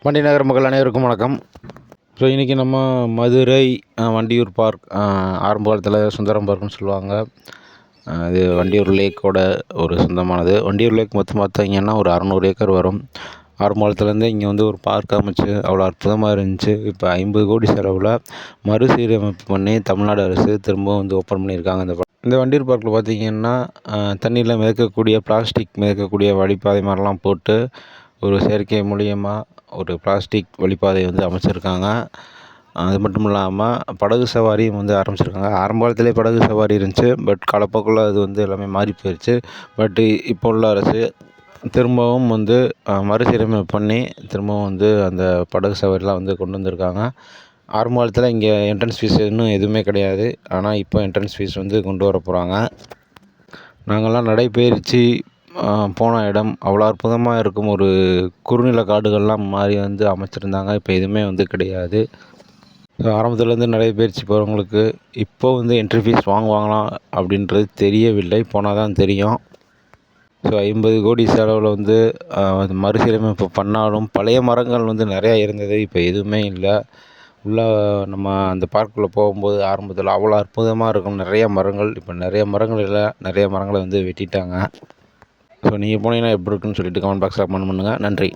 வண்டி நகர மக்கள் அனைவருக்கும் வணக்கம். ஸோ இன்றைக்கி நம்ம மதுரை வண்டியூர் பார்க், ஆரம்ப காலத்தில் சுந்தரம் பார்க்குன்னு சொல்லுவாங்க. இது வண்டியூர் லேக்கோட ஒரு சொந்தமானது. வண்டியூர் லேக் மொத்தம் பார்த்தீங்கன்னா ஒரு 600 ஏக்கர் வரும். ஆரம்ப காலத்துலேருந்தே இங்கே வந்து ஒரு பார்க் அமைச்சு அவ்வளோ அற்புதமாக இருந்துச்சு. இப்போ 50 கோடி செலவில் மறுசீரமைப்பு பண்ணி தமிழ்நாடு அரசு திரும்பவும் வந்து ஓப்பன் பண்ணியிருக்காங்க. இந்த வண்டியூர் பார்க்கில் பார்த்திங்கன்னா தண்ணியில் மிதக்கக்கூடிய பிளாஸ்டிக் மிதக்கக்கூடிய வழிபாதை மாதிரிலாம் போட்டு ஒரு செயற்கை மூலியமாக ஒரு பிளாஸ்டிக் வழிபாதை வந்து அமைச்சிருக்காங்க. அது மட்டும் இல்லாமல் படகு சவாரியும் வந்து ஆரம்பிச்சிருக்காங்க. ஆரம்ப காலத்திலே படகு சவாரி இருந்துச்சு. பட் காலப்போக்கில் அது வந்து எல்லாமே மாறி போயிடுச்சு. பட் இப்போ உள்ள அரசு திரும்பவும் வந்து மறுசீரமைப்பு பண்ணி திரும்பவும் வந்து அந்த படகு சவாரிலாம் வந்து கொண்டு வந்திருக்காங்க. ஆரம்ப காலத்தில் இங்கே என்ட்ரன்ஸ் ஃபீஸ் இன்னும் எதுவுமே கிடையாது. ஆனால் இப்போ என்ட்ரன்ஸ் ஃபீஸ் வந்து கொண்டு வர போகிறாங்க. நாங்கள்லாம் நடைபயிற்சி போன இடம் அவ்வளோ அற்புதமாக இருக்கும். ஒரு குறுநில காடுகள்லாம் மாதிரி வந்து அமைச்சிருந்தாங்க. இப்போ எதுவுமே வந்து கிடையாது. ஸோ ஆரம்பத்துலேருந்து நடைபயிற்சி போகிறவங்களுக்கு இப்போ வந்து என்ட்ரி ஃபீஸ் வாங்குவாங்களா அப்படின்றது தெரியவில்லை. போனால் தான் தெரியும். ஸோ 50 கோடி செலவில் வந்து மறுசீரமைப்பு பண்ணாலும் பழைய மரங்கள் வந்து நிறையா இருந்தது. இப்போ எதுவுமே இல்லை. உள்ளே நம்ம அந்த பார்க்குள்ளே போகும்போது ஆரம்பத்தில் அவ்வளோ அற்புதமாக இருக்கும். நிறைய மரங்கள், இப்போ நிறைய மரங்கள் இல்லை. நிறைய மரங்களை வந்து வெட்டிட்டாங்க. ஸோ நீங்கள் போனீங்கன்னா எப்படி இருக்குன்னு சொல்லிட்டு கமெண்ட் பாக்ஸில் கமெண்ட் பண்ணுங்கள். நன்றி.